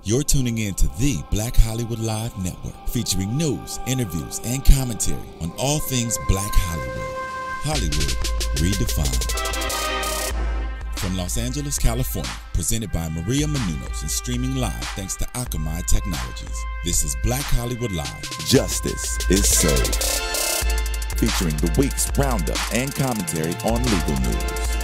You're tuning in to the Black Hollywood Live Network, featuring news, interviews, and commentary on all things Black Hollywood. Hollywood redefined. From Los Angeles, California, presented by Maria Menounos and streaming live thanks to Akamai Technologies. This is Black Hollywood Live. Justice is served. Featuring the week's roundup and commentary on legal news.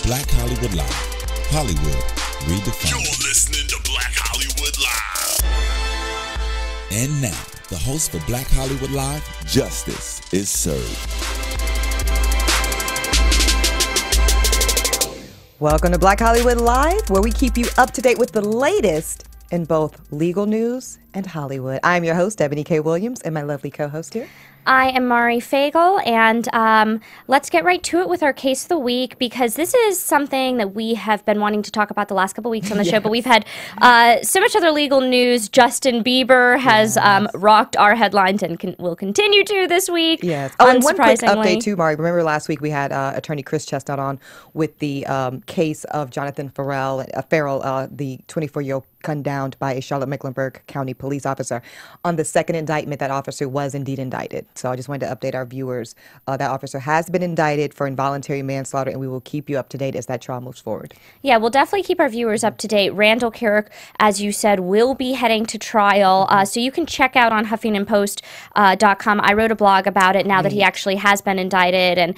Black Hollywood Live. Hollywood redefined. You're listening to Black Hollywood Live. And now, the host for Black Hollywood Live, Justice is Served. Welcome to Black Hollywood Live, where we keep you up to date with the latest in both legal news and Hollywood. I'm your host, Ebony K. Williams, and my lovely co-host here. I am Mari Fagel, and let's get right to it with our case of the week, because this is something that we have been wanting to talk about the last couple of weeks on the show, but we've had so much other legal news. Justin Bieber has rocked our headlines and will continue to this week. Yes. Oh, and one quick update too, Mari. Remember last week we had attorney Chris Chestnut on with the case of Jonathan Farrell, the 24-year-old gunned down by a Charlotte Mecklenburg County police officer. On the second indictment, that officer was indeed indicted. So I just wanted to update our viewers. That officer has been indicted for involuntary manslaughter, and we will keep you up to date as that trial moves forward. Yeah, we'll definitely keep our viewers up to date. Randall Carrick, as you said, will be heading to trial. So you can check out on HuffingtonPost.com. I wrote a blog about it now that he actually has been indicted, and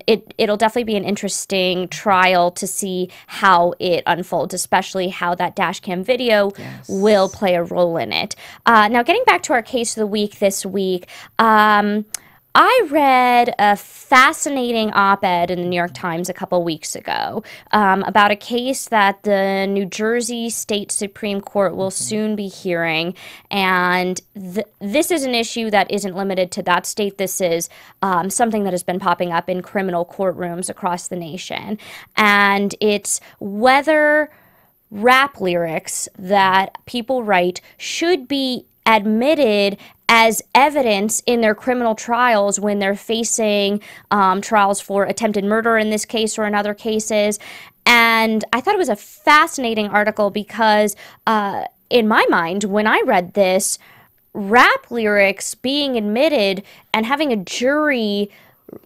it'll definitely be an interesting trial to see how it unfolds, especially how that dash cam video will play a role in it. Now, getting back to our case of the week this week, I read a fascinating op-ed in the New York Times a couple weeks ago about a case that the New Jersey State Supreme Court will soon be hearing. And this is an issue that isn't limited to that state. This is something that has been popping up in criminal courtrooms across the nation. And it's whether rap lyrics that people write should be admitted as evidence in their criminal trials when they're facing trials for attempted murder in this case or in other cases. And I thought it was a fascinating article because in my mind, when I read this, rap lyrics being admitted and having a jury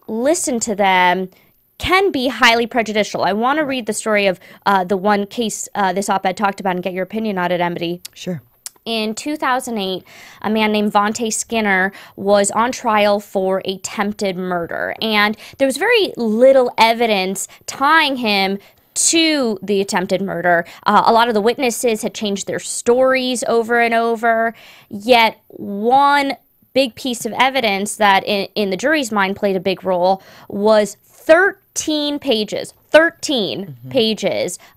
listen to them can be highly prejudicial. I want to read the story of the one case this op-ed talked about and get your opinion on it, Emily. Sure. In 2008, a man named Vontae Skinner was on trial for attempted murder, and there was very little evidence tying him to the attempted murder. A lot of the witnesses had changed their stories over and over, yet one big piece of evidence that in the jury's mind played a big role was 13 pages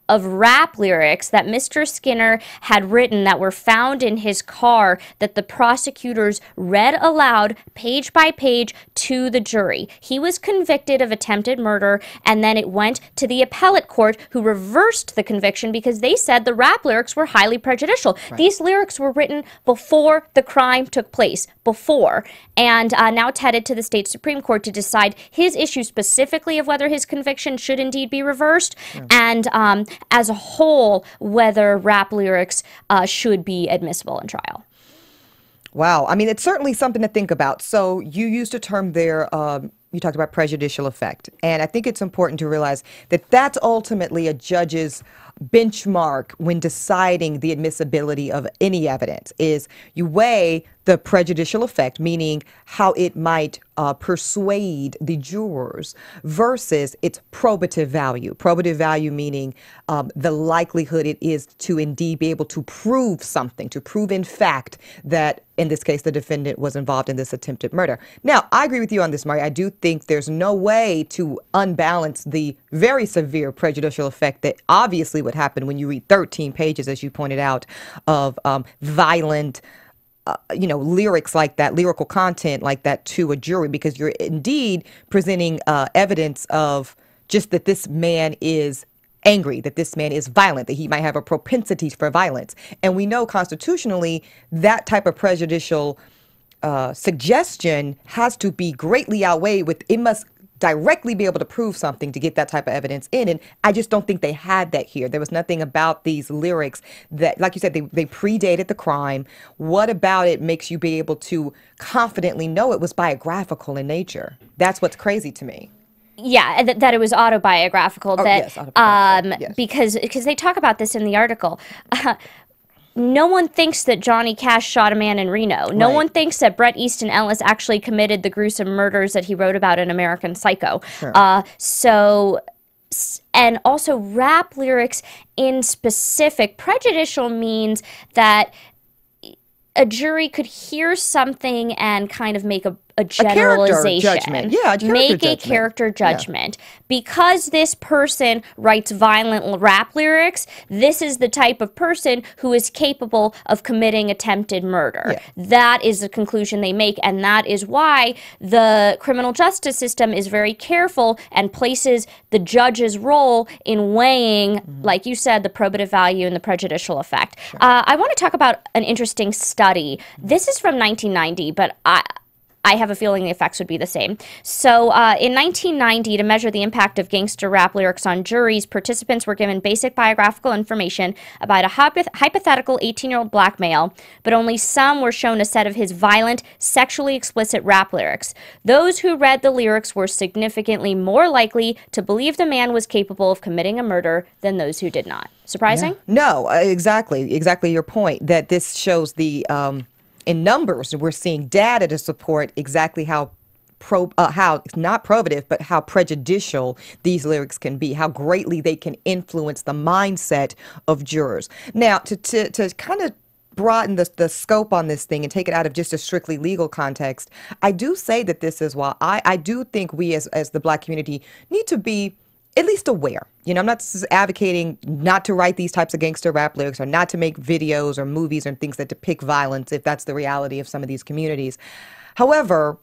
of rap lyrics that Mr. Skinner had written that were found in his car that the prosecutors read aloud page by page to the jury. He was convicted of attempted murder, and then it went to the appellate court, who reversed the conviction because they said the rap lyrics were highly prejudicial. Right. These lyrics were written before the crime took place, and now it's headed to the state Supreme Court to decide his issue specifically of whether his conviction should indeed be reversed, and as a whole, whether rap lyrics should be admissible in trial. Wow. I mean, it's certainly something to think about. So you used a term there, you talked about prejudicial effect. And I think it's important to realize that that's ultimately a judge's benchmark when deciding the admissibility of any evidence, is you weigh the prejudicial effect, meaning how it might persuade the jurors, versus its probative value. Probative value meaning the likelihood it is to indeed be able to prove something, to prove in fact that, in this case, the defendant was involved in this attempted murder. Now, I agree with you on this, Mari. I do think there's no way to unbalance the very severe prejudicial effect that obviously would happen when you read 13 pages, as you pointed out, of violent lyrics like that, lyrical content like that to a jury, because you're indeed presenting evidence of just that this man is angry, that this man is violent, that he might have a propensity for violence. And we know constitutionally that type of prejudicial suggestion has to be greatly outweighed with, it must directly be able to prove something to get that type of evidence in. And I just don't think they had that here. There was nothing about these lyrics that, like you said, they predated the crime. What about it makes you be able to confidently know it was biographical in nature? That's what's crazy to me. Yeah, that it was autobiographical. Oh, that yes, autobiographical. Yes. Because they talk about this in the article. No one thinks that Johnny Cash shot a man in Reno. No one thinks that Bret Easton Ellis actually committed the gruesome murders that he wrote about in American Psycho. Sure. And also rap lyrics in specific, prejudicial means that a jury could hear something and kind of make a generalization. Make a character judgment. Because this person writes violent rap lyrics, this is the type of person who is capable of committing attempted murder. Yeah. That is the conclusion they make, and that is why the criminal justice system is very careful and places the judge's role in weighing, like you said, the probative value and the prejudicial effect. Sure. I want to talk about an interesting study. This is from 1990, but I have a feeling the effects would be the same. So in 1990, to measure the impact of gangster rap lyrics on juries, participants were given basic biographical information about a hypothetical 18-year-old black male, but only some were shown a set of his violent, sexually explicit rap lyrics. Those who read the lyrics were significantly more likely to believe the man was capable of committing a murder than those who did not. Surprising? Yeah. No, exactly your point, that this shows the... in numbers, we're seeing data to support exactly how it's not probative, but how prejudicial these lyrics can be, how greatly they can influence the mindset of jurors. Now, to kind of broaden the scope on this thing and take it out of just a strictly legal context, I do say that this is why I do think we as the Black community need to be at least aware. You know, I'm not advocating not to write these types of gangster rap lyrics or not to make videos or movies or things that depict violence if that's the reality of some of these communities. However,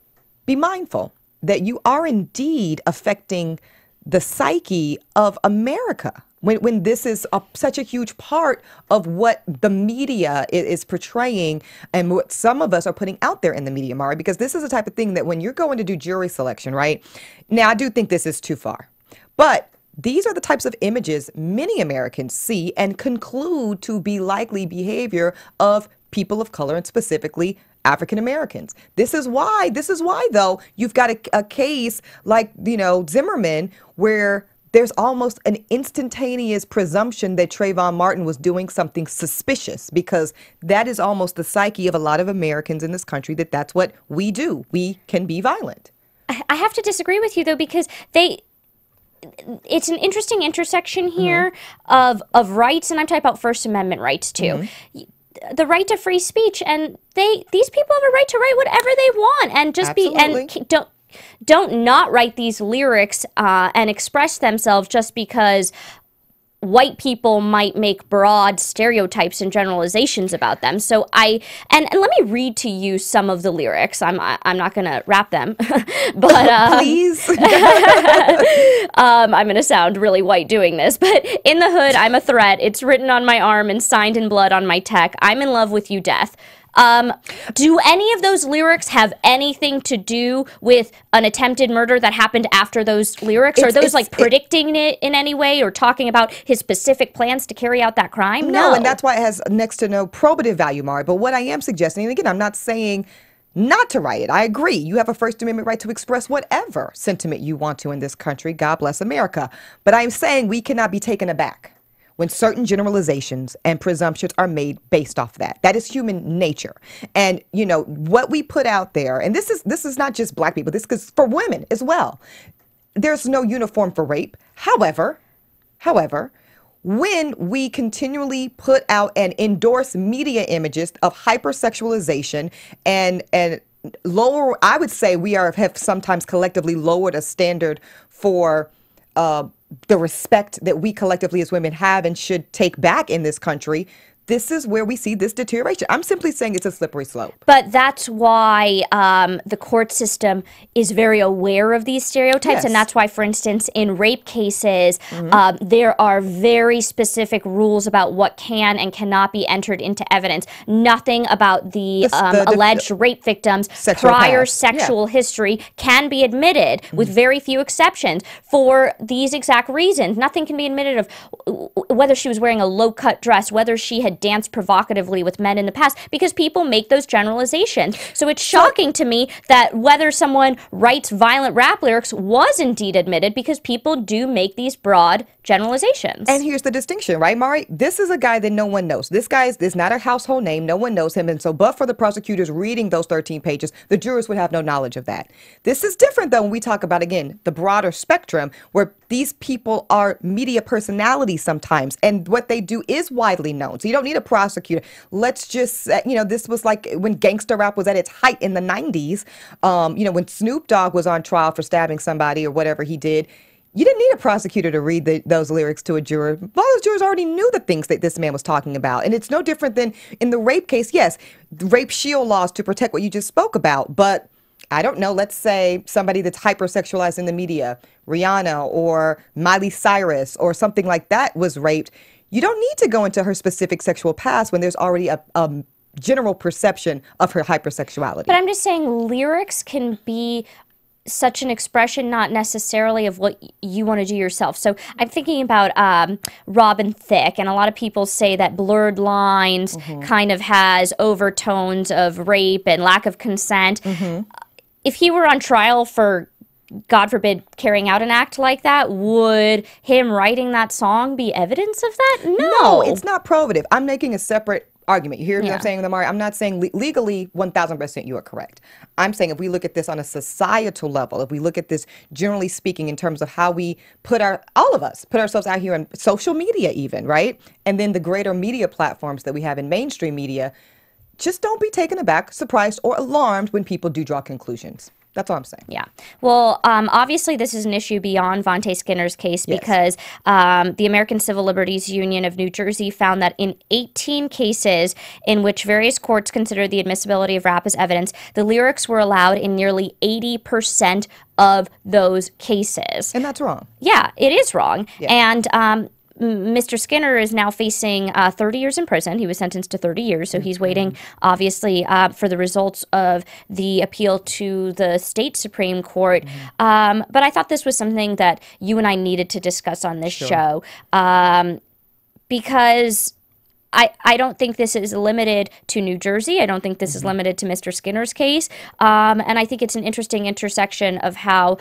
be mindful that you are indeed affecting the psyche of America when this is such a huge part of what the media is portraying and what some of us are putting out there in the media, Mari, because this is the type of thing that when you're going to do jury selection, right? Now, I do think this is too far. But these are the types of images many Americans see and conclude to be likely behavior of people of color and specifically African Americans. This is why, though, you've got a case like, Zimmerman, where there's almost an instantaneous presumption that Trayvon Martin was doing something suspicious, because that is almost the psyche of a lot of Americans in this country, that's what we do. We can be violent. I have to disagree with you, though, because it's an interesting intersection here of rights, and I'm talking about First Amendment rights too. The right to free speech, and these people have a right to write whatever they want, and just don't not write these lyrics and express themselves just because white people might make broad stereotypes and generalizations about them. So and let me read to you some of the lyrics. I'm not going to rap them, but please. I'm going to sound really white doing this. But in the hood, I'm a threat. It's written on my arm and signed in blood on my tech. I'm in love with you, death. Do any of those lyrics have anything to do with an attempted murder that happened after those lyrics? Are those predicting it in any way or talking about his specific plans to carry out that crime? No. And that's why it has next to no probative value, Mari. But what I am suggesting, and again, I'm not saying not to write it. I agree. You have a First Amendment right to express whatever sentiment you want to in this country. God bless America. But I'm saying we cannot be taken aback when certain generalizations and presumptions are made based off that. That is human nature. And, what we put out there, and this is not just Black people, this is for women as well. There's no uniform for rape. However, when we continually put out and endorse media images of hypersexualization and lower, I would say we have sometimes collectively lowered a standard for the respect that we collectively as women have and should take back in this country, this is where we see this deterioration. I'm simply saying it's a slippery slope. But that's why the court system is very aware of these stereotypes. Yes. And that's why, for instance, in rape cases, there are very specific rules about what can and cannot be entered into evidence. Nothing about the alleged rape victims' prior sexual history can be admitted, with very few exceptions, for these exact reasons. Nothing can be admitted of whether she was wearing a low-cut dress, whether she had danced provocatively with men in the past, because people make those generalizations. So it's shocking to me that whether someone writes violent rap lyrics was indeed admitted, because people do make these broad generalizations. And here's the distinction, right, Mari? This is a guy that no one knows. This guy is not a household name. No one knows him. And so, but for the prosecutors reading those 13 pages, the jurors would have no knowledge of that. This is different, though, when we talk about, again, the broader spectrum, where these people are media personalities sometimes, and what they do is widely known. So you don't need a prosecutor. Let's just, this was like when gangster rap was at its height in the 90s, when Snoop Dogg was on trial for stabbing somebody or whatever he did. You didn't need a prosecutor to read those lyrics to a juror. All those jurors already knew the things that this man was talking about. And it's no different than in the rape case. Yes, rape shield laws to protect what you just spoke about. But I don't know, let's say somebody that's hypersexualized in the media, Rihanna or Miley Cyrus or something like that was raped. You don't need to go into her specific sexual past when there's already a general perception of her hypersexuality. But I'm just saying lyrics can be such an expression, not necessarily of what you want to do yourself. So I'm thinking about Robin Thicke, and a lot of people say that Blurred Lines kind of has overtones of rape and lack of consent. If he were on trial for, God forbid, carrying out an act like that, would him writing that song be evidence of that? No, it's not probative. I'm making a separate argument. You hear what I'm saying, Lamar? I'm not saying legally 1,000% you are correct. I'm saying if we look at this on a societal level, if we look at this generally speaking in terms of how we all of us put ourselves out here on social media even, right? And then the greater media platforms that we have in mainstream media, just don't be taken aback, surprised, or alarmed when people do draw conclusions. That's all I'm saying. Yeah. Well, obviously, this is an issue beyond Vontae Skinner's case because the American Civil Liberties Union of New Jersey found that in 18 cases in which various courts considered the admissibility of rap as evidence, the lyrics were allowed in nearly 80% of those cases. And that's wrong. Yeah, it is wrong. Yeah. And Mr. Skinner is now facing 30 years in prison. He was sentenced to 30 years, so he's waiting, obviously, for the results of the appeal to the state Supreme Court. But I thought this was something that you and I needed to discuss on this show because I don't think this is limited to New Jersey. I don't think this is limited to Mr. Skinner's case. And I think it's an interesting intersection of how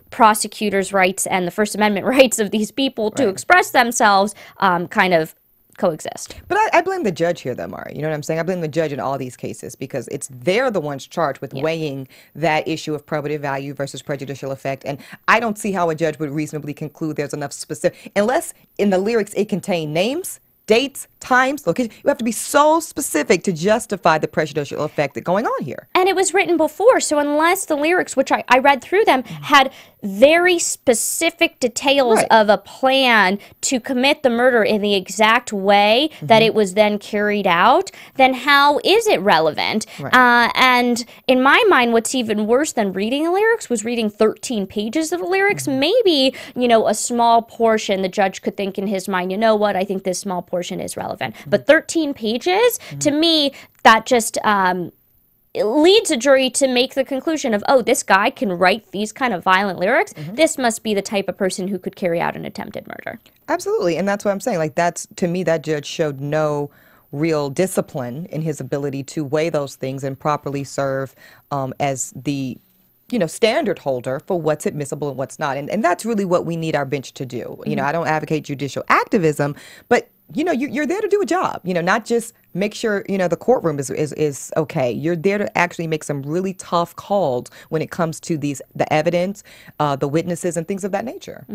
prosecutors' rights and the First Amendment rights of these people to express themselves kind of coexist. But I blame the judge here, though, Mari. You know what I'm saying? I blame the judge in all these cases because they're the ones charged with weighing that issue of probative value versus prejudicial effect. And I don't see how a judge would reasonably conclude there's enough specific, unless in the lyrics it contain names, dates, times, location. You have to be so specific to justify the prejudicial effect that's going on here. And it was written before, so unless the lyrics, which I read through them, had very specific details of a plan to commit the murder in the exact way that it was then carried out, then how is it relevant? And in my mind, what's even worse than reading the lyrics was reading 13 pages of the lyrics. Maybe, a small portion, the judge could think in his mind, you know what, I think this small portion is relevant. But 13 pages, to me, that just leads a jury to make the conclusion of, oh, this guy can write these kind of violent lyrics. This must be the type of person who could carry out an attempted murder. Absolutely. And that's what I'm saying. Like, to me, that judge showed no real discipline in his ability to weigh those things and properly serve as the standard holder for what's admissible and what's not. And that's really what we need our bench to do. I don't advocate judicial activism, but you're there to do a job, not just make sure, the courtroom is okay. You're there to actually make some really tough calls when it comes to the evidence, the witnesses and things of that nature.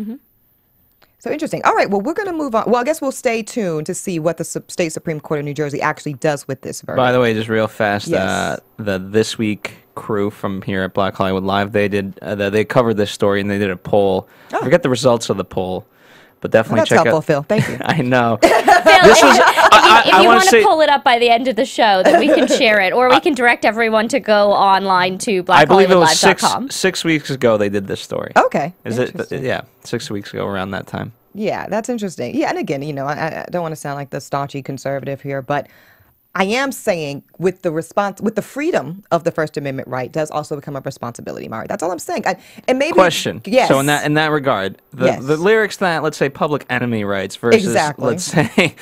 So interesting. All right. Well, we're going to move on. Well, I guess we'll stay tuned to see what the State Supreme Court of New Jersey actually does with this verdict. By the way, just real fast, the This Week crew from here at Black Hollywood Live, they covered this story and they did a poll. I forget the results of the poll. But definitely That's check helpful, out. Phil. Thank you. I know. Phil, if you wanna want to say- pull it up by the end of the show, then we can share it, or we can direct everyone to go online to I believe it was blackhollywoodlive.com. six weeks ago they did this story. Okay. Is it? Interesting. Yeah, 6 weeks ago around that time. Yeah, that's interesting. Yeah, and again, I don't want to sound like the staunchy conservative here, but I am saying with the freedom of the First Amendment right does also become a responsibility, Mari. That's all I'm saying. And maybe Question. Yes. So in that regard, the lyrics that, let's say, Public Enemy writes versus, Exactly. let's say,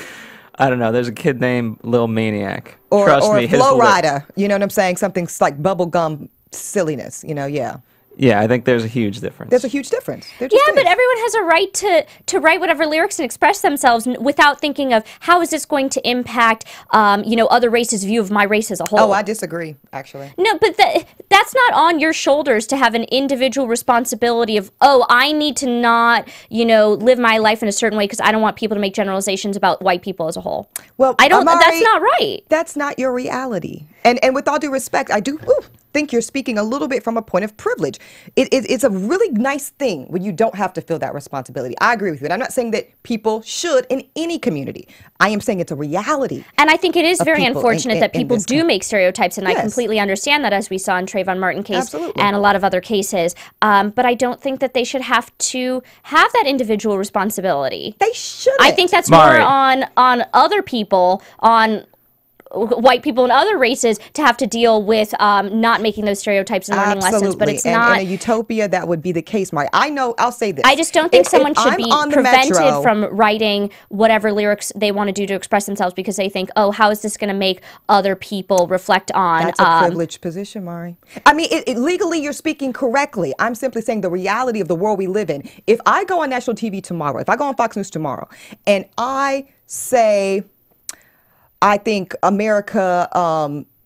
I don't know, there's a kid named Lil Maniac. or Trust me, his Flow Rider. You know what I'm saying? Something like bubblegum silliness. Yeah. Yeah, I think there's a huge difference. There's a huge difference. Yeah, but everyone has a right to write whatever lyrics and express themselves without thinking of how is this going to impact, other races' view of my race as a whole. Oh, I disagree, actually. No, but that's not on your shoulders to have an individual responsibility of, I need to not, live my life in a certain way because I don't want people to make generalizations about white people as a whole. Well, I don't. Amari, that's not right. That's not your reality. And with all due respect, I do think you're speaking a little bit from a point of privilege. It's a really nice thing when you don't have to feel that responsibility. I agree with you. And I'm not saying that people should in any community. I am saying it's a reality. And I think it is very people unfortunate that people this do make stereotypes, and I Yes. completely understand that, as we saw in Trayvon Martin case Absolutely. and a lot of other cases. But I don't think that they should have to have that individual responsibility. They shouldn't. I think that's Mari. more on other people, on white people and other races, to have to deal with not making those stereotypes and learning lessons. But it's and not. in a utopia, that would be the case, Mari. I know, I'll say this. I just don't think If someone should I'm be on the prevented Metro- from writing whatever lyrics they want to do to express themselves because they think, how is this going to make other people reflect on? That's a privileged position, Mari. I mean, legally, you're speaking correctly. I'm simply saying the reality of the world we live in. If I go on national TV tomorrow, if I go on Fox News tomorrow, and I say, I think America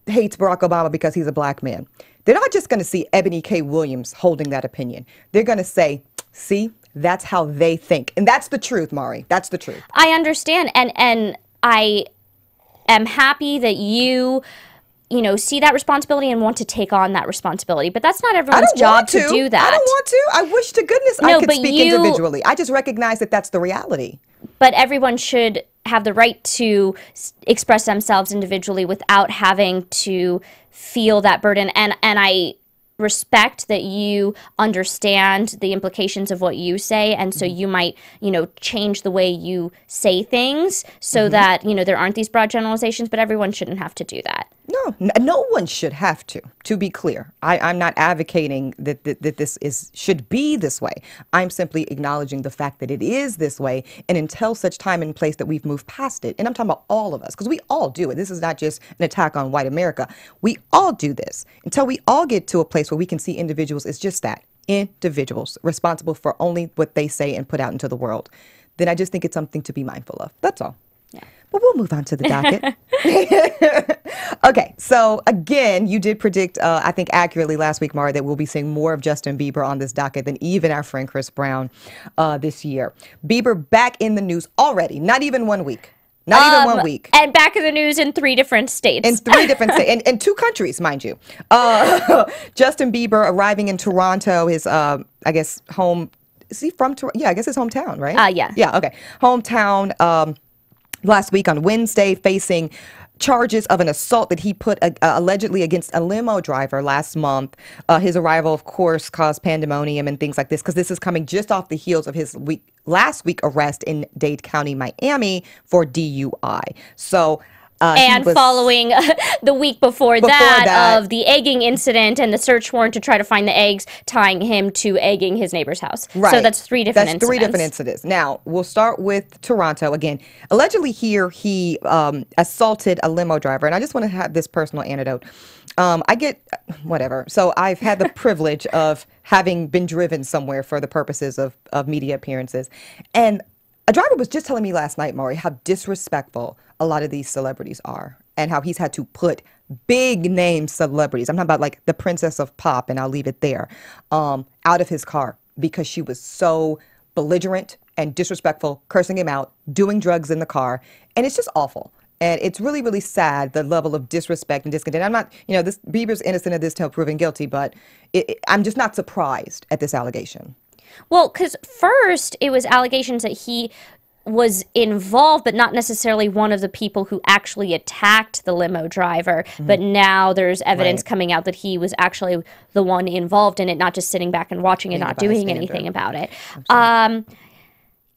hates Barack Obama because he's a black man, they're not just going to see Ebony K. Williams holding that opinion. They're going to say, see, that's how they think. And that's the truth, Mari. That's the truth. I understand, and I am happy that you see that responsibility and want to take on that responsibility. But that's not everyone's job to do that. I don't want to. I wish to goodness I could but speak individually. I just recognize that that's the reality. But everyone should have the right to express themselves individually without having to feel that burden. And I respect that you understand the implications of what you say, and so you might change the way you say things so that there aren't these broad generalizations, but everyone shouldn't have to do that. No one should have to be clear. I'm not advocating that this should be this way. I'm simply acknowledging the fact that it is this way, and until such time and place that we've moved past it, and I'm talking about all of us, because we all do it. This is not just an attack on white America. We all do this. Until we all get to a place where we can see individuals as just that, individuals responsible for only what they say and put out into the world, then I just think it's something to be mindful of. That's all. Yeah. But we'll move on to the docket. Okay, so again, you did predict, I think accurately last week, Mara, that we'll be seeing more of Justin Bieber on this docket than even our friend Chris Brown this year. Bieber back in the news already, not even 1 week. Not even 1 week. And back in the news in 3 different states. In 3 different states. And 2 countries, mind you. Justin Bieber arriving in Toronto, his, I guess, home. Is he from Toronto? Yeah, I guess his hometown, right? Yeah. Yeah, okay. Hometown last week on Wednesday, facing charges of an assault that he put allegedly against a limo driver last month. His arrival, of course, caused pandemonium and things like this, because this is coming just off the heels of his last week arrest in Dade County, Miami for DUI. So and following the week before that of the egging incident and the search warrant to try to find the eggs, tying him to egging his neighbor's house. Right. So that's 3 different incidents. 3 different incidents. Now, we'll start with Toronto again. Allegedly here, he assaulted a limo driver. And I just want to have this personal anecdote. I get, whatever. So I've had the privilege of having been driven somewhere for the purposes of media appearances. And a driver was just telling me last night, Maury, how disrespectful a lot of these celebrities are, and how he's had to put big name celebrities, I'm talking about like the Princess of Pop, and I'll leave it there, out of his car because she was so belligerent and disrespectful, cursing him out, doing drugs in the car. And it's just awful. And it's really, really sad, the level of disrespect and discontent. I'm not, this Bieber's innocent of this till proven guilty, but I'm just not surprised at this allegation. Well, because first it was allegations that he was involved, but not necessarily one of the people who actually attacked the limo driver. But now there's evidence coming out that he was actually the one involved in it, not just sitting back and watching and not doing anything about it.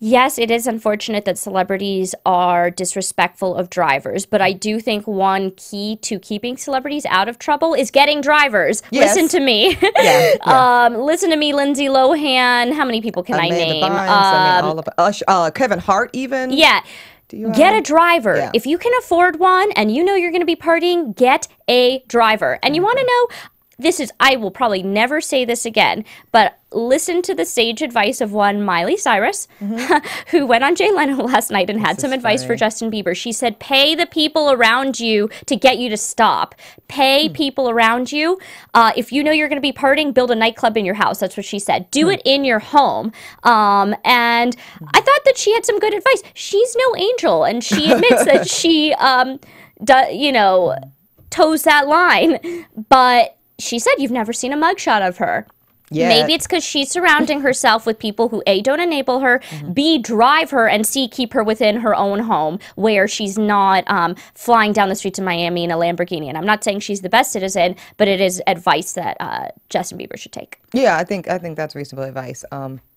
Yes, it is unfortunate that celebrities are disrespectful of drivers, but I do think one key to keeping celebrities out of trouble is getting drivers. Yes. Listen to me. Listen to me, Lindsay Lohan. How many people can I name? Kevin Hart, even. Yeah. Get a driver. Yeah. If you can afford one and you know you're going to be partying, get a driver. And you want to know, I will probably never say this again, but listen to the sage advice of one Miley Cyrus, who went on Jay Leno last night and had some advice for Justin Bieber. She said, pay the people around you to get you to stop. Pay people around you. If you know you're going to be partying, build a nightclub in your house. That's what she said. Do it in your home. And I thought that she had some good advice. She's no angel, and she admits that she, toes that line. But she said you've never seen a mugshot of her. Yeah. Maybe it's because she's surrounding herself with people who, A, don't enable her, B, drive her, and C, keep her within her own home where she's not flying down the streets of Miami in a Lamborghini. And I'm not saying she's the best citizen, but it is advice that Justin Bieber should take. Yeah, I think that's reasonable advice.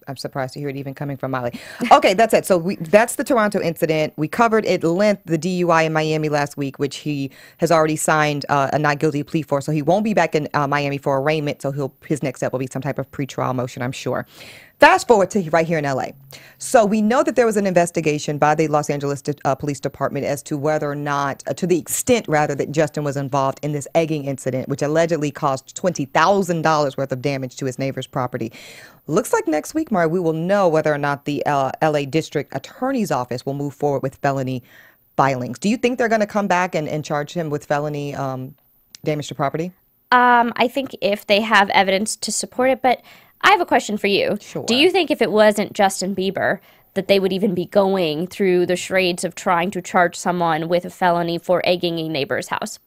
I'm surprised to hear it even coming from Miley. Okay, that's it. So that's the Toronto incident. We covered at length the DUI in Miami last week, which he has already signed a not guilty plea for. So he won't be back in Miami for arraignment. So his next step will be some type of pretrial motion, I'm sure. Fast forward to right here in LA. So we know that there was an investigation by the Los Angeles Police Department as to whether or not, to the extent rather, that Justin was involved in this egging incident, which allegedly caused $20,000 worth of damage to his neighbor's property. Looks like next week, Mari, we will know whether or not the LA District Attorney's Office will move forward with felony filings. Do you think they're going to come back and charge him with felony damage to property? I think if they have evidence to support it, but I have a question for you. Sure. Do you think if it wasn't Justin Bieber that they would even be going through the charades of trying to charge someone with a felony for egging a neighbor's house?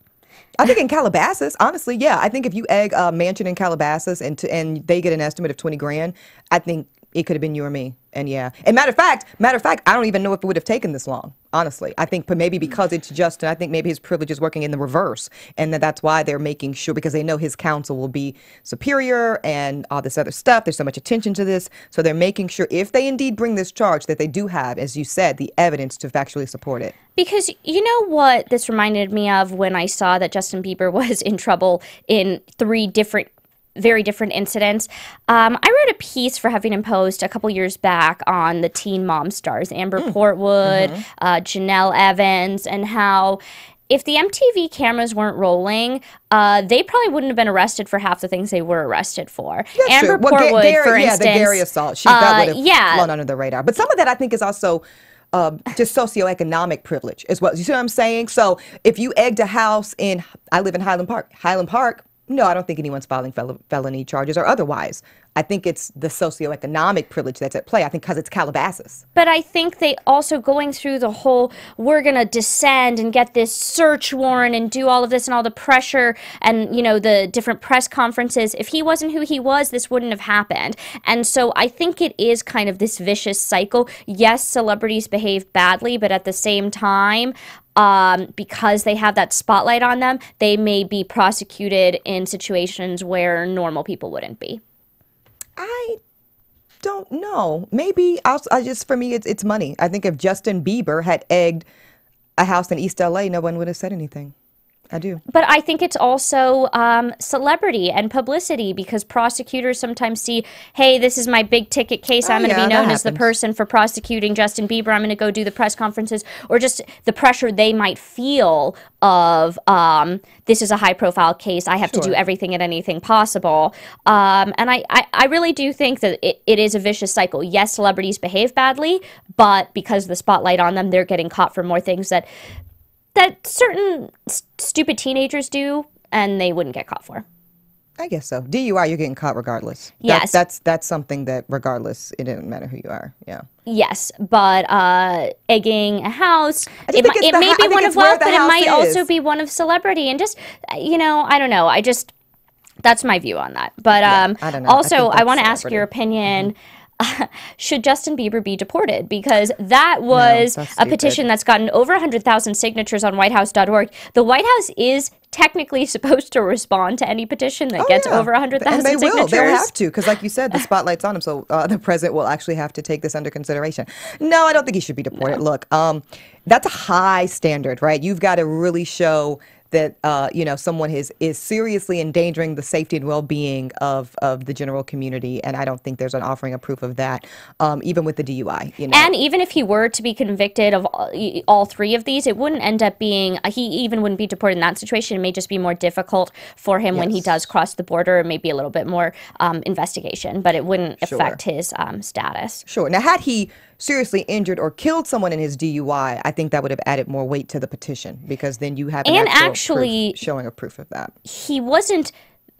I think in Calabasas, honestly, yeah. I think if you egg a mansion in Calabasas and they get an estimate of 20 grand, I think it could have been you or me. And yeah. And matter of fact, I don't even know if it would have taken this long, honestly. I think maybe because it's Justin, I think maybe his privilege is working in the reverse. And that's why they're making sure, because they know his counsel will be superior and all this other stuff. There's so much attention to this. So they're making sure if they indeed bring this charge that they do have, as you said, the evidence to factually support it. Because you know what this reminded me of when I saw that Justin Bieber was in trouble in very different incidents. I wrote a piece for Huffington Post a couple years back on the teen mom stars, Amber Portwood, Janelle Evans, and how if the MTV cameras weren't rolling, they probably wouldn't have been arrested for half the things they were arrested for. That's Amber true. Portwood, for instance. The Gary assault. That would have flown under the radar. But some of that, I think, is also just socioeconomic privilege as well. You see what I'm saying? So if you egged a house I live in Highland Park, no, I don't think anyone's filing felony charges or otherwise. I think it's the socioeconomic privilege that's at play. I think because it's Calabasas. But I think they also going through the whole, we're going to descend and get this search warrant and do all of this and all the pressure and, the different press conferences. If he wasn't who he was, this wouldn't have happened. And so I think it is kind of this vicious cycle. Yes, celebrities behave badly, but at the same time, because they have that spotlight on them, they may be prosecuted in situations where normal people wouldn't be. I don't know. Maybe for me, it's money. I think if Justin Bieber had egged a house in East LA, no one would have said anything. I do. But I think it's also celebrity and publicity, because prosecutors sometimes see, hey, this is my big ticket case. I'm going to be known as the person for prosecuting Justin Bieber. I'm going to go do the press conferences, or just the pressure they might feel of this is a high profile case. I have to do everything and anything possible. And I really do think that it is a vicious cycle. Yes, celebrities behave badly, but because of the spotlight on them, they're getting caught for more things that certain stupid teenagers do, and they wouldn't get caught for. I guess so. DUI, you're getting caught regardless. Yes. That's something that regardless, it doesn't matter who you are. Yeah. Yes, but egging a house, it may be one of wealth, but it might also be one of celebrity. And just, I don't know. That's my view on that. But I don't know. Also, I want to ask your opinion. should Justin Bieber be deported? Because that was a petition that's gotten over 100,000 signatures on whitehouse.org. The White House is technically supposed to respond to any petition that gets over 100,000 signatures. And they will. They'll have to, because like you said, the spotlight's on him, so the president will actually have to take this under consideration. No, I don't think he should be deported. No. Look, that's a high standard, right? You've got to really show that someone is seriously endangering the safety and well-being of the general community, and I don't think there's an offering of proof of that, even with the DUI. And even if he were to be convicted of all three of these, it wouldn't end up being he even wouldn't be deported in that situation. It may just be more difficult for him when he does cross the border. It may be a little bit more investigation, but it wouldn't affect his status. Sure. Now, had he seriously injured or killed someone in his DUI, I think that would have added more weight to the petition, because then you have an actually proof, showing a proof of that. He wasn't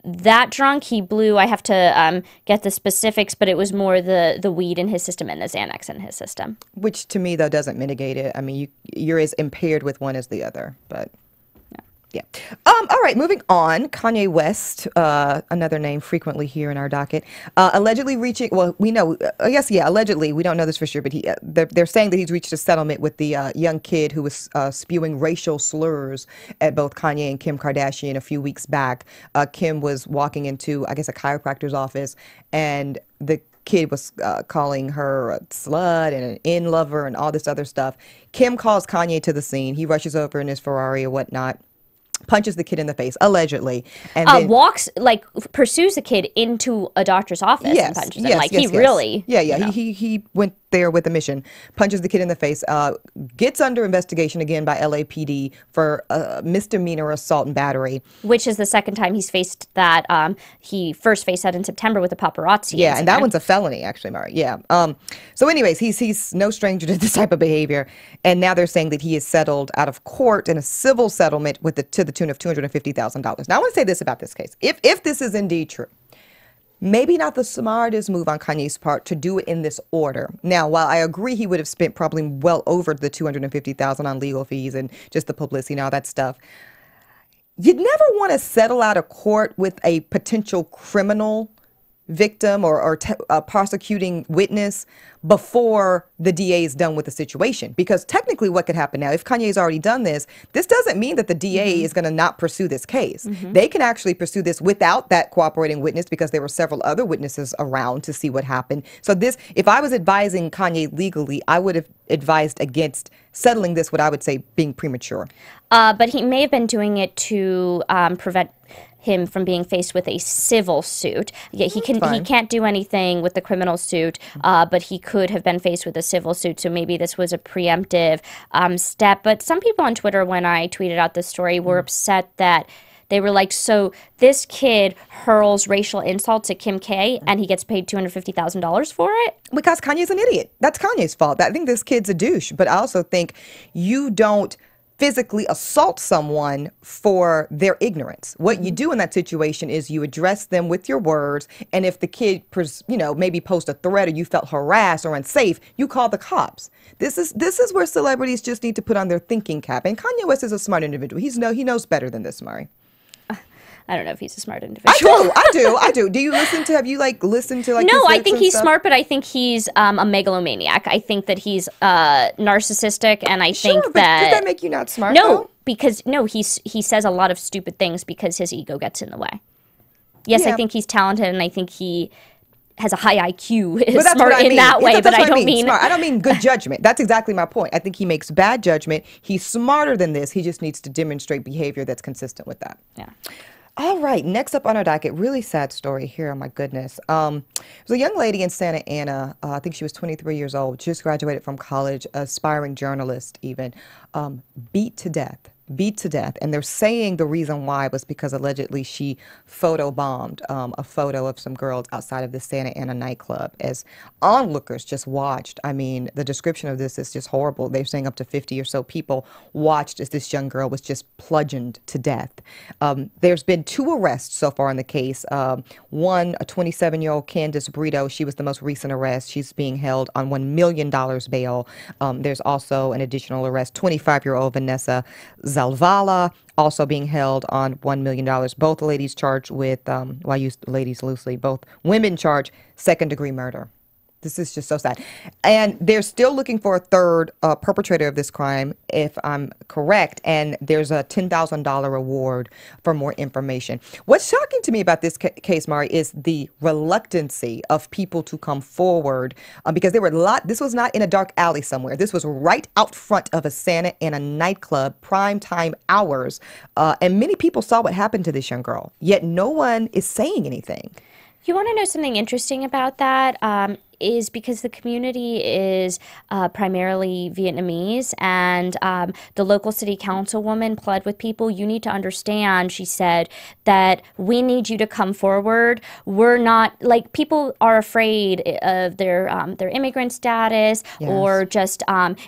that drunk. He blew, I have to get the specifics, but it was more the weed in his system and the Xanax in his system. Which to me, though, doesn't mitigate it. I mean, you're as impaired with one as the other, but... Yeah. All right, moving on. Kanye West, another name frequently here in our docket, allegedly reaching, well, we know, allegedly, we don't know this for sure, but they're saying that he's reached a settlement with the young kid who was spewing racial slurs at both Kanye and Kim Kardashian a few weeks back. Kim was walking into, I guess, a chiropractor's office, and the kid was calling her a slut and an in-lover and all this other stuff. Kim calls Kanye to the scene. He rushes over in his Ferrari or whatnot, punches the kid in the face, allegedly, and then pursues the kid into a doctor's office and punches him. He went there with a mission, punches the kid in the face, gets under investigation again by LAPD for misdemeanor assault and battery. Which is the second time he's faced that. He first faced that in September with the paparazzi. Yeah, and that one's a felony, actually, Mari. Yeah. So anyways, he's no stranger to this type of behavior, and now they're saying that he is settled out of court in a civil settlement to the tune of $250,000. Now, I want to say this about this case. If this is indeed true, maybe not the smartest move on Kanye's part to do it in this order. Now, while I agree he would have spent probably well over the $250,000 on legal fees and just the publicity and all that stuff, you'd never want to settle out of court with a potential criminal victim or a prosecuting witness before the DA is done with the situation. Because technically what could happen now, if Kanye's already done this doesn't mean that the DA is going to not pursue this case. They can actually pursue this without that cooperating witness, because there were several other witnesses around to see what happened. So if I was advising Kanye legally, I would have advised against settling this, what I would say being premature. But he may have been doing it to prevent him from being faced with a civil suit. Yeah, he can't do anything with the criminal suit, but he could have been faced with a civil suit. So maybe this was a preemptive step. But some people on Twitter, when I tweeted out this story, were upset that they were like, so this kid hurls racial insults at Kim K and he gets paid $250,000 for it? Because Kanye's an idiot. That's Kanye's fault. I think this kid's a douche. But I also think you don't physically assault someone for their ignorance. What you do in that situation is you address them with your words, and if the kid, maybe post a threat or you felt harassed or unsafe, you call the cops. This is where celebrities just need to put on their thinking cap. And Kanye West is a smart individual. He knows better than this, Mari. I don't know if he's a smart individual. I do. Do you have you listened to No, I think he's smart, but I think he's a megalomaniac. I think that he's narcissistic, and I think that... Does that make you not smart, No, though? because, he says a lot of stupid things because his ego gets in the way. Yes, I think he's talented, and I think he has a high IQ, is smart in that way, but I don't mean... Smart. I don't mean good judgment. That's exactly my point. I think he makes bad judgment. He's smarter than this. He just needs to demonstrate behavior that's consistent with that. Yeah. All right, next up on our docket, really sad story here, oh my goodness. It was a young lady in Santa Ana, I think she was 23 years old, just graduated from college, aspiring journalist even, beat to death. And they're saying the reason why was because allegedly she photobombed a photo of some girls outside of the Santa Ana nightclub as onlookers just watched. I mean, the description of this is just horrible. They're saying up to 50 or so people watched as this young girl was just bludgeoned to death. There's been 2 arrests so far in the case. One, a 27-year-old Candace Brito. She was the most recent arrest. She's being held on $1 million bail. There's also an additional arrest, 25-year-old Vanessa Zalvala, also being held on $1 million. Both ladies charged with, I use ladies loosely, both women charged second-degree murder. This is just so sad. And they're still looking for a third perpetrator of this crime, if I'm correct. And there's a $10,000 reward for more information. What's shocking to me about this case, Mari, is the reluctancy of people to come forward because there were this was not in a dark alley somewhere. This was right out front of a Santa Ana nightclub, prime time hours. And many people saw what happened to this young girl, yet no one is saying anything. You want to know something interesting about that? Is because the community is primarily Vietnamese, and the local city councilwoman pled with people. You need to understand, she said, that we need you to come forward. We're not, like, people are afraid of their immigrant status, yes, or just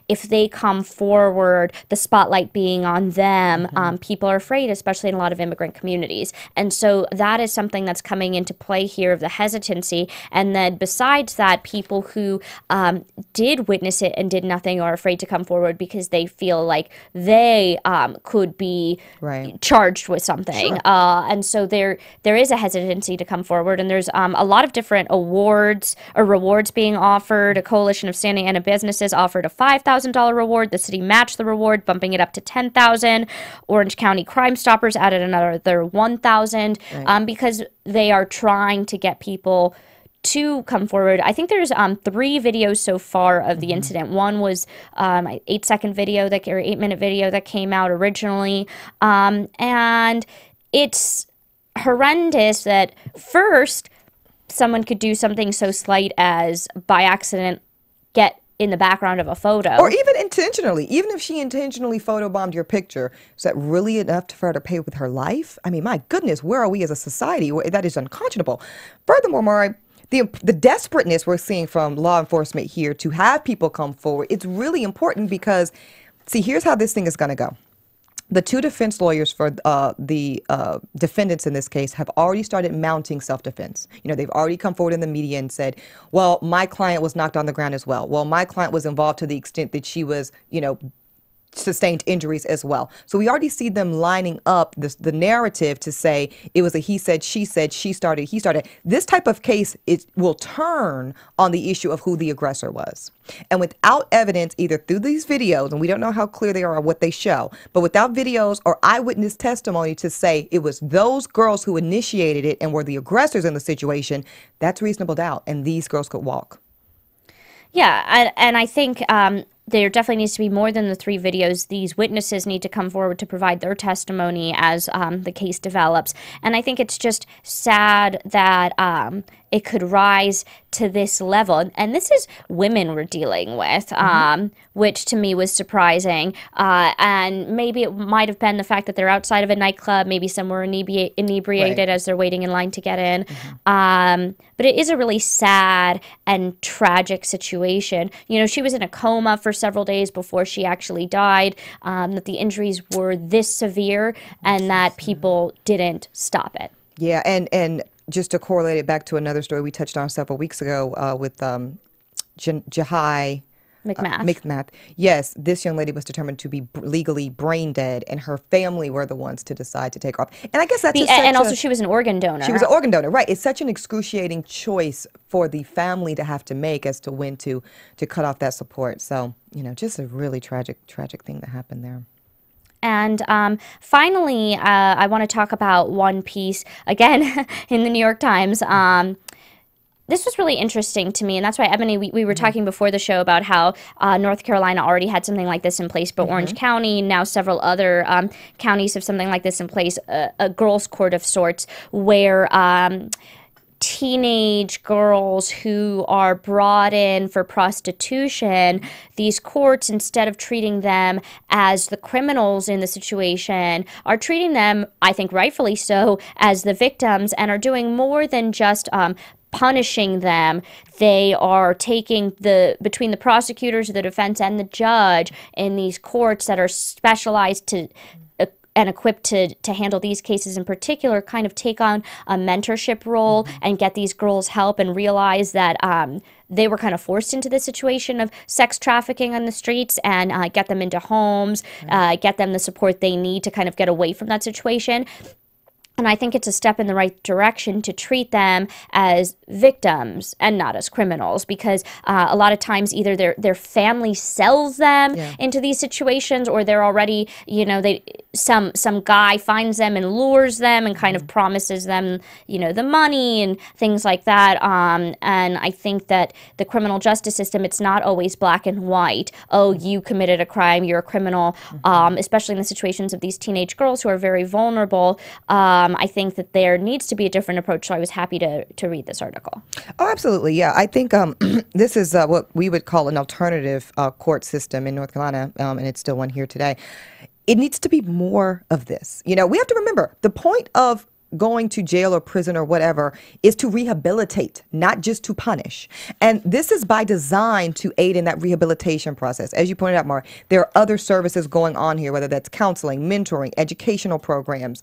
if they come forward, the spotlight being on them. People are afraid, especially in a lot of immigrant communities. And so that is something that's coming into play here, of the hesitancy. And then besides that, people who did witness it and did nothing are afraid to come forward because they feel like they could be charged with something. Sure. And so there is a hesitancy to come forward. And there's a lot of different awards or rewards being offered. A coalition of Santa Ana businesses offered a $5,000 reward. The city matched the reward, bumping it up to $10,000. Orange County Crime Stoppers added another $1,000 because they are trying to get people to come forward. I think there's 3 videos so far of the incident. One was an 8-second video or 8-minute video that came out originally, and it's horrendous that first someone could do something so slight as by accident get in the background of a photo. Or even intentionally. Even if she intentionally photobombed your picture, is that really enough for her to pay with her life? I mean, my goodness, where are we as a society? That is unconscionable. Furthermore, Mari, the desperateness we're seeing from law enforcement here to have people come forward, it's really important because, see, here's how this thing is going to go. The 2 defense lawyers for the defendants in this case have already started mounting self-defense. You know, they've already come forward in the media and said, well, my client was knocked on the ground as well. Well, my client was involved to the extent that she was, you know, sustained injuries as well. So we already see them lining up the narrative to say it was a he said, she started, he started. This type of case, it will turn on the issue of who the aggressor was. And without evidence, either through these videos, and we don't know how clear they are or what they show, but without videos or eyewitness testimony to say it was those girls who initiated it and were the aggressors in the situation, that's reasonable doubt. And these girls could walk. Yeah, and I think there definitely needs to be more than the 3 videos. These witnesses need to come forward to provide their testimony as the case develops. And I think it's just sad that it could rise to this level. And this is women we're dealing with, which to me was surprising. And maybe it might have been the fact that they're outside of a nightclub. Maybe some were inebriated as they're waiting in line to get in. But it is a really sad and tragic situation. You know, she was in a coma for several days before she actually died, that the injuries were this severe and that people didn't stop it. Yeah, and just to correlate it back to another story we touched on several weeks ago with Jahai McMath. Yes, this young lady was determined to be legally brain dead, and her family were the ones to decide to take her off. And I guess that's and also she was an organ donor. She was an organ donor, right? It's such an excruciating choice for the family to have to make as to when to cut off that support. So, you know, just a really tragic thing that happened there. And finally, I want to talk about one piece, again, in the New York Times. This was really interesting to me, and that's why, Ebony, we were talking before the show about how North Carolina already had something like this in place, but Orange County, now several other counties have something like this in place, a girls' court of sorts, where teenage girls who are brought in for prostitution, these courts, instead of treating them as the criminals in the situation, are treating them, I think rightfully so, as the victims, and are doing more than just punishing them. They are taking between the prosecutors, the defense, and the judge in these courts that are specialized to and equipped to handle these cases in particular, kind of take on a mentorship role and get these girls help and realize that they were kind of forced into this situation of sex trafficking on the streets, and get them into homes, get them the support they need to kind of get away from that situation. And I think it's a step in the right direction to treat them as victims and not as criminals, because a lot of times either their family sells them into these situations, or they're already, you know, some guy finds them and lures them and kind of promises them, you know, the money and things like that. And I think that the criminal justice system, it's not always black and white. Oh, you committed a crime, you're a criminal, especially in the situations of these teenage girls who are very vulnerable. I think that there needs to be a different approach, so I was happy to read this article. Oh, absolutely, yeah. I think this is what we would call an alternative court system in North Carolina, and it's still one here today. It needs to be more of this. You know, we have to remember the point of going to jail or prison or whatever is to rehabilitate, not just to punish. And this is by design to aid in that rehabilitation process. As you pointed out, Mar, there are other services going on here, whether that's counseling, mentoring, educational programs,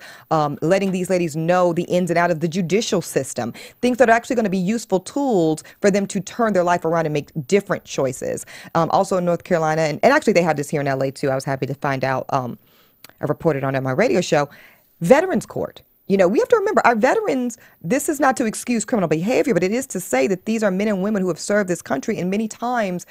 letting these ladies know the ins and outs of the judicial system, things that are actually going to be useful tools for them to turn their life around and make different choices. Also in North Carolina, and actually they have this here in LA too. I was happy to find out, I reported on it at my radio show, Veterans Court. You know, we have to remember our veterans, this is not to excuse criminal behavior, but it is to say that these are men and women who have served this country and many times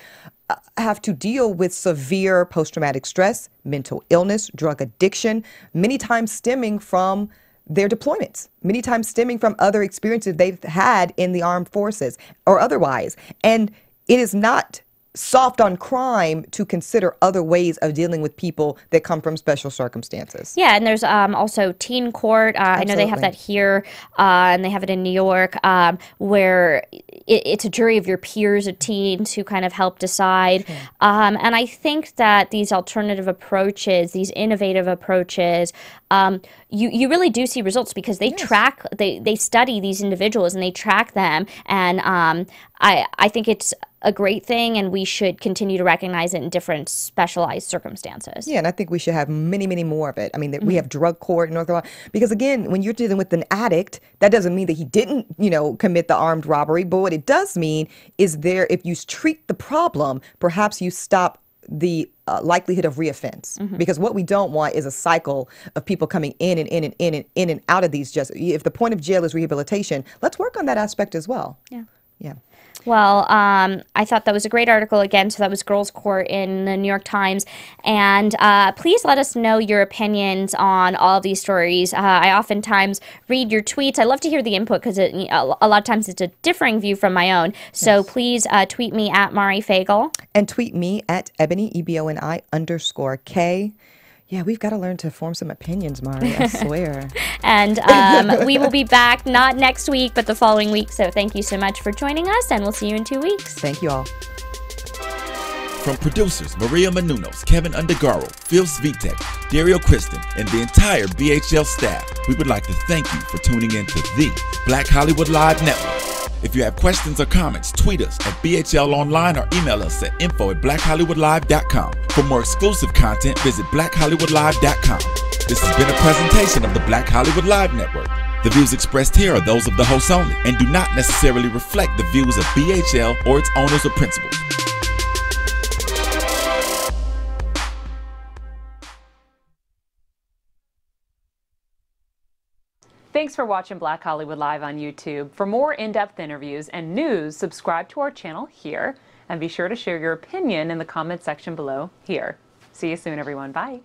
have to deal with severe post-traumatic stress, mental illness, drug addiction, many times stemming from their deployments, many times stemming from other experiences they've had in the armed forces or otherwise. And it is not soft on crime to consider other ways of dealing with people that come from special circumstances. Yeah, and there's also teen court. I know they have that here, and they have it in New York, where it's a jury of your peers of teens who kind of help decide. And I think that these alternative approaches, these innovative approaches, you really do see results because they track, they study these individuals and they track them. And I think it's a great thing, and we should continue to recognize it in different specialized circumstances. Yeah, and I think we should have many, many more of it. I mean, we have drug court in North Carolina. Because again, when you're dealing with an addict, that doesn't mean that he didn't, you know, commit the armed robbery. But what it does mean is if you treat the problem, perhaps you stop the likelihood of reoffense. Because what we don't want is a cycle of people coming in and in and in and in and out of these. Just if the point of jail is rehabilitation, let's work on that aspect as well. Yeah. Well, I thought that was a great article again. So that was Girls Court in the New York Times. And please let us know your opinions on all of these stories. I oftentimes read your tweets. I love to hear the input because a lot of times it's a differing view from my own. So please tweet me at Mari Fagel. And tweet me at Ebony, EBONI_K. Yeah, we've got to learn to form some opinions, Mari, I swear. And we will be back, not next week, but the following week. So thank you so much for joining us, and we'll see you in 2 weeks. Thank you all. From producers Maria Menounos, Kevin Undergaro, Phil Svitek, Dario Kristen, and the entire BHL staff, we would like to thank you for tuning in to the Black Hollywood Live Network. If you have questions or comments, tweet us at BHL Online or email us at info@blackhollywoodlive.com. For more exclusive content, visit blackhollywoodlive.com. This has been a presentation of the Black Hollywood Live Network. The views expressed here are those of the hosts only and do not necessarily reflect the views of BHL or its owners or principals. Thanks for watching Black Hollywood Live on YouTube. For more in-depth interviews and news, subscribe to our channel here, and be sure to share your opinion in the comment section below here. See you soon, everyone. Bye.